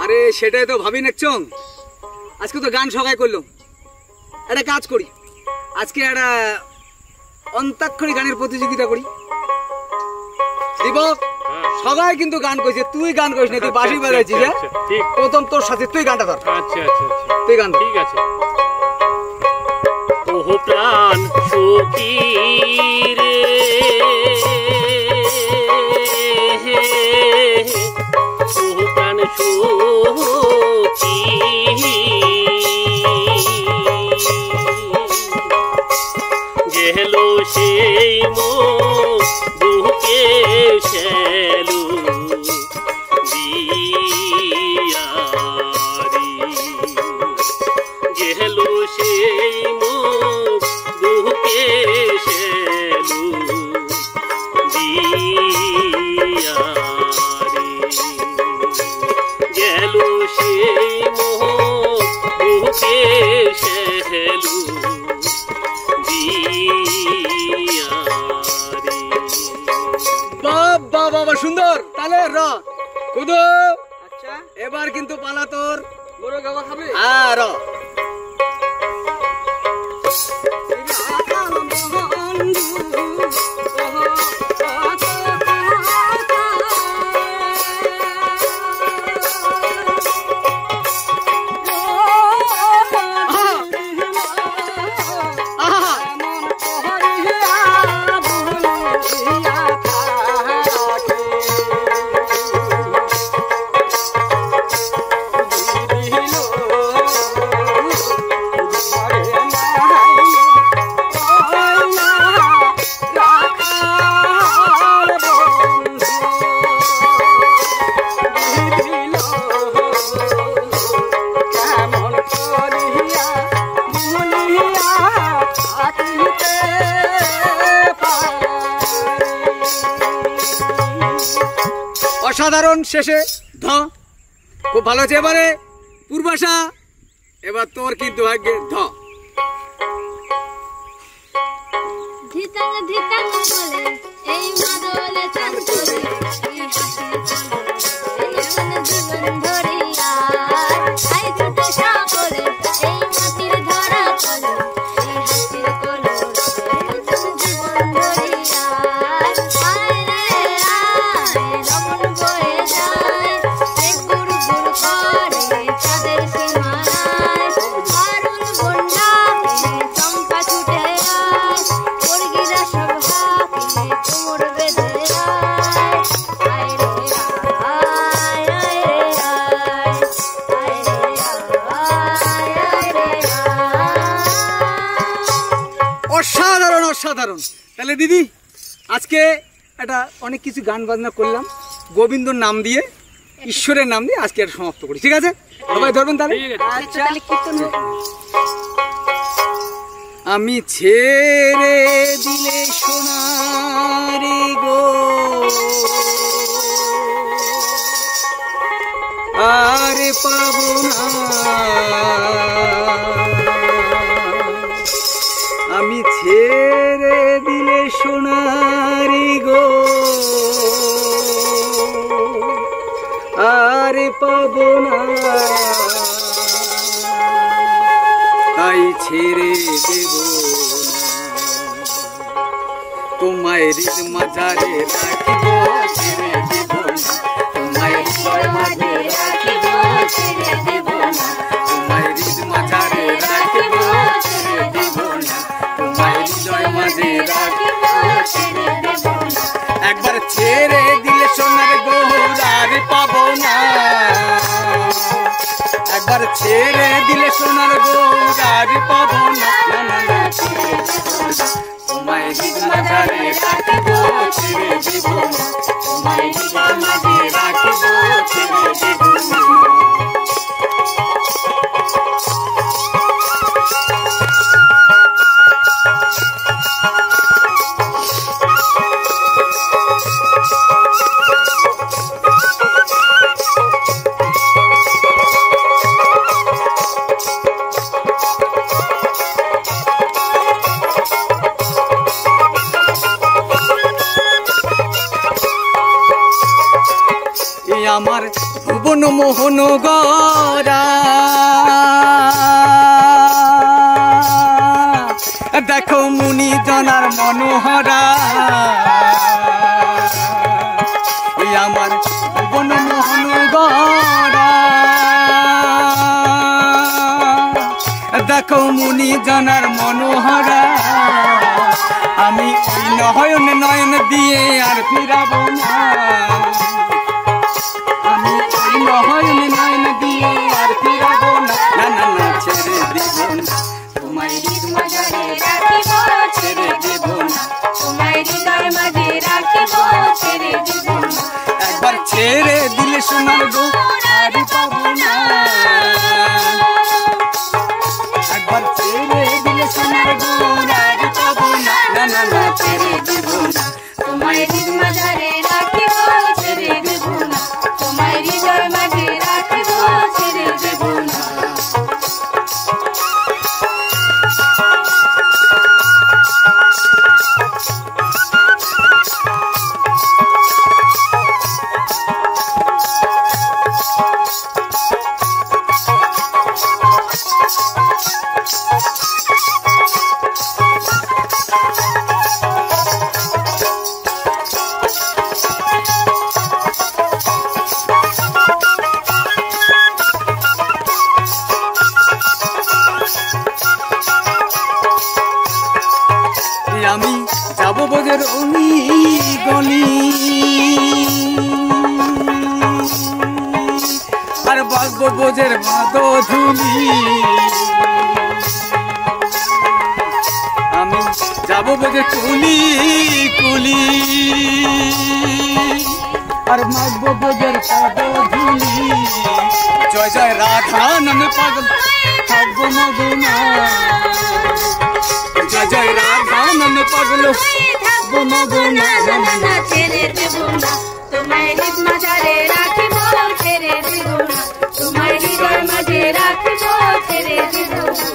আরে সেটাই তো ভাবি নাকচং, আজকে তো গান সবাই করলো, একটা কাজ করি, আজকে একটা অন্তাক্ষরী গানের প্রতিযোগিতা করি। দীপক সবাই কিন্তু গান কইছে, তুই গান করিস না, তুই বাঁশি বাজাইছিস। প্রথম তোর সাথে তুই গানটা ধর। আচ্ছা আচ্ছা তুই গান ঠিক আছে। ওহো প্রাণ সখী রে ওহো প্রাণ সখী গেল সেই মন বুকে শেলু দিয়ারি গেল সেই মন বুকে শেলু দিয়ারি গেল সেই মন বুকে শেলু বাবা বাবা সুন্দর। তাহলে র কুদো। আচ্ছা এবার কিন্তু পালা তোর। বড় গাওয়া খাবে? হ্যাঁ র। অসাধারণ শেষে ধ খুব ভালো হচ্ছে। এবারে পূর্বাশা, এবার তোর কিন্তু ভাগ্যে ধ। ধিতাং ধিতাং বলে এই মাদলে চাঁদ করে এই হাসি বলে জীবন ধরিয়া আই ছুটে সকলে এই মাটির ধরা চলে এই হাসির কোলে জীবন ধরিয়া আয় রে আয় রমন বয়ে যায় এই গুড় গুড় করে চাঁদের সীমানায় আরুণ বন্যা চম্পা ছুটে আয় মুরগিরা সব হাঁপিয়ে কোমর বেঁধে আয় রে আয় আয় রে আয় আয় রে অসাধারণ অসাধারণ। তাহলে দিদি আজকে একটা অনেক কিছু গান বাজনা করলাম, গোবিন্দর নাম দিয়ে, ঈশ্বরের নাম দিয়ে আজকে এটা সমাপ্ত করি। ঠিক আছে সবাই ধরবেন তাহলে? আচ্ছা আমি ছেড়ে দিলে সোনারি গো আর পাবো না, আমি ছেড়ে দিলে সোনারি গো আর পাবো না, তাই ছেড়ে দেব না, তোমায় হৃদ মাঝারে রাখিব ছেড়ে দেব না, তোমায় হৃদয় মাঝে রাখিব ছেড়ে দেব না, তোমায় হৃদ মাঝারে রাখিব ছেড়ে দেব না, তোমায় হৃদয় মাঝে রাখিব ছেড়ে দেব না, একবার ছেড়ে দিলে সোনার গৌর আর পাবো না, একবার ছেড়ে দিলে সোনার গৌর আর পাবো না, তোমায় হৃদ মাঝারে রাখিব ছেড়ে দেব না, তোমায় হৃদয় মাঝে রাখিব ছেড়ে দেব না। আমার ভুবন মোহন গরা দেখো মুনি জনার মনোহরা আমার ভুবন মোহন গরা দেখো মুনি জনার মনোহরা আমি ওই নয়ন নয়ন দিয়ে আর ফিরাবো না আমি ওই নয়ন নয়ন দিয়ে আর ফিরাবো না না না না ছেড়ে দিব না তোমায় হৃদ মাঝারে রাখিব ছেড়ে দিব না তোমায় হৃদয় মাঝে রাখিব ছেড়ে দিব না একবার ছেড়ে দিলে সোনার গো আর পাবো না একবার ছেড়ে দিলে সোনার গো আর পাবো না না না না ছেড়ে দিব না তোমায় হৃদ মাঝারে রাখিব ছেড়ে দিব না তোমায় হৃদয় মাঝে রাখিব ছেড়ে দিব না আমি যাব বোঝের অলি গলি আর বাজবো বোঝের বাদো ধুলি আমি যাব বোঝের কুলি কুলি আর মাগবো বোঝের বাদো ধুলি জয় জয় রাধা নামে পাগল থাকবো মগুনা জয় জয় রাধা নামে পাগল থাকবো মগুনা না না না ছেড়ে দেব না তোমায় হৃদ মাঝারে রাখিব ছেড়ে দেব না তোমায় হৃদয় মাঝে রাখিব ছেড়ে দেব না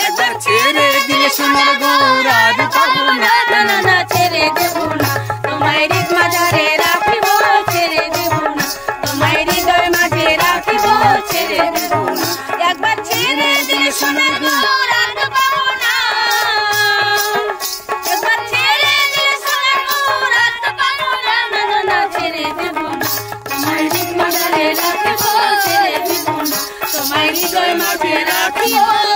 একবার ছেড়ে দিলে সোনার গৌরার পাবো না না না না ছেড়ে দেব না তোমায় হৃদ মাঝারে রাখিব ছেড়ে দেব না তোমায় হৃদয় মাঝে রাখিব ছেড়ে দেব না একবার ছেড়ে দিলে সোনার গৌরার পাবো না একবার ছেড়ে দিলে সোনার গৌরার পাবো না না না না ছেড়ে দেব না তোমায় হৃদ মাঝারে রাখিব ছেড়ে দেব না তোমায় হৃদয় মাঝে রাখিব